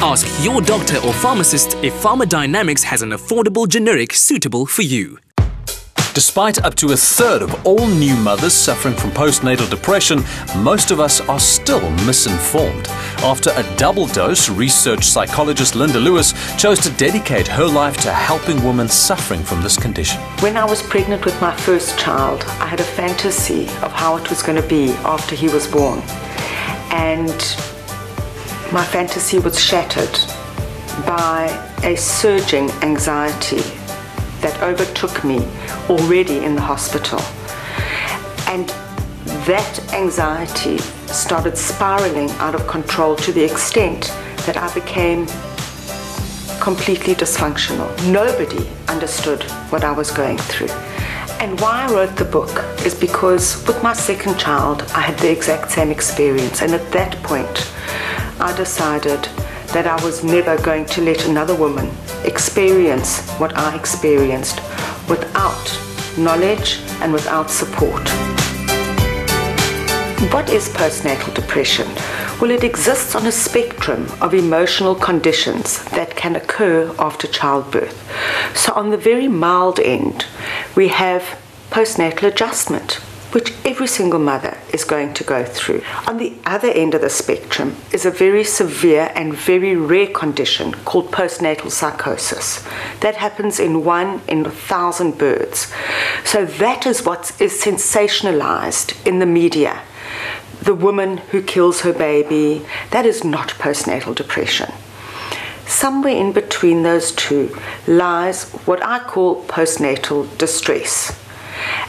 Ask your doctor or pharmacist if Pharmacodynamics has an affordable generic suitable for you. Despite up to a third of all new mothers suffering from postnatal depression, most of us are still misinformed. After a double dose, research psychologist Linda Lewis chose to dedicate her life to helping women suffering from this condition. When I was pregnant with my first child, I had a fantasy of how it was going to be after he was born. And my fantasy was shattered by a surging anxiety that overtook me already in the hospital. And that anxiety started spiraling out of control to the extent that I became completely dysfunctional. Nobody understood what I was going through. And why I wrote the book is because with my second child, I had the exact same experience. And at that point, I decided that I was never going to let another woman experience what I experienced without knowledge and without support. What is postnatal depression? Well, it exists on a spectrum of emotional conditions that can occur after childbirth. So on the very mild end, we have postnatal adjustment, which every single mother is going to go through. On the other end of the spectrum is a very severe and very rare condition called postnatal psychosis. That happens in 1 in 1,000 birds. So that is what is sensationalized in the media. The woman who kills her baby, that is not postnatal depression. Somewhere in between those two lies what I call postnatal distress.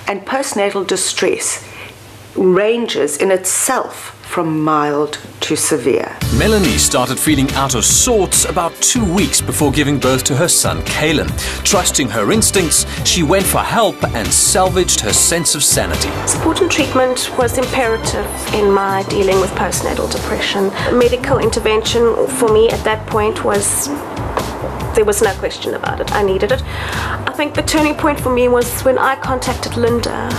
And postnatal distress ranges in itself from mild to severe. Melanie started feeling out of sorts about 2 weeks before giving birth to her son, Kaylin. Trusting her instincts, she went for help and salvaged her sense of sanity. Support and treatment was imperative in my dealing with postnatal depression. Medical intervention for me at that point was, there was no question about it. I needed it. I think the turning point for me was when I contacted Linda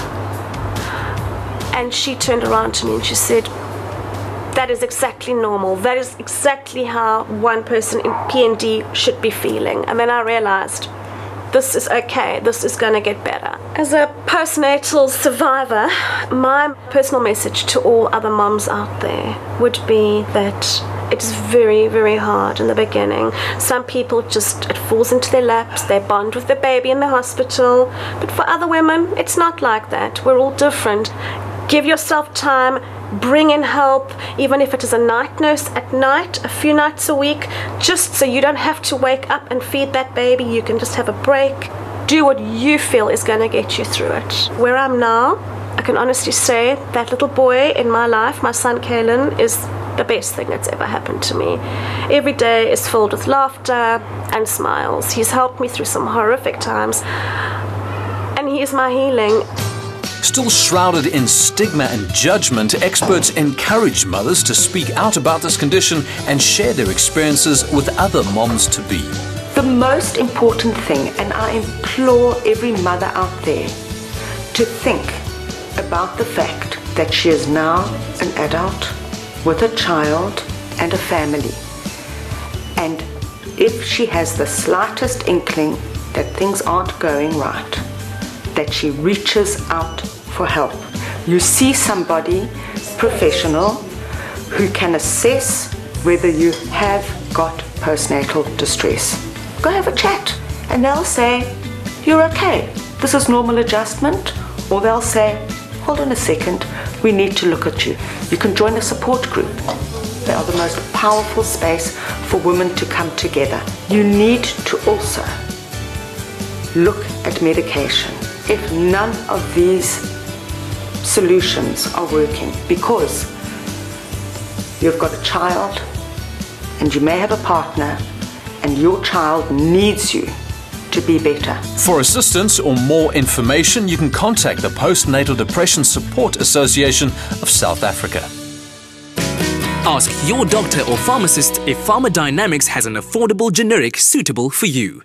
and she turned around to me and she said, that is exactly normal. That is exactly how one person in PND should be feeling. And then I realized, this is okay. This is going to get better. As a postnatal survivor, my personal message to all other moms out there would be that it's very, very hard in the beginning. Some people just, it falls into their laps, they bond with the baby in the hospital. But for other women, it's not like that. We're all different. Give yourself time, bring in help, even if it is a night nurse at night, a few nights a week, just so you don't have to wake up and feed that baby. You can just have a break. Do what you feel is going to get you through it. Where I'm now, I can honestly say that little boy in my life, my son Kaylin, is the best thing that's ever happened to me. Every day is filled with laughter and smiles. He's helped me through some horrific times, and he is my healing. Still shrouded in stigma and judgment, experts encourage mothers to speak out about this condition and share their experiences with other moms-to-be. The most important thing, and I implore every mother out there to think about the fact that she is now an adult with a child and a family. And if she has the slightest inkling that things aren't going right, that she reaches out for help. You see somebody professional who can assess whether you have got postnatal distress. Go have a chat and they'll say, you're okay, this is normal adjustment, or they'll say, hold on a second, we need to look at you. You can join a support group. They are the most powerful space for women to come together. You need to also look at medication if none of these solutions are working, because you've got a child and you may have a partner and your child needs you to be better. For assistance or more information, you can contact the Post-Natal Depression Support Association of South Africa. Ask your doctor or pharmacist if Pharmacodynamics has an affordable generic suitable for you.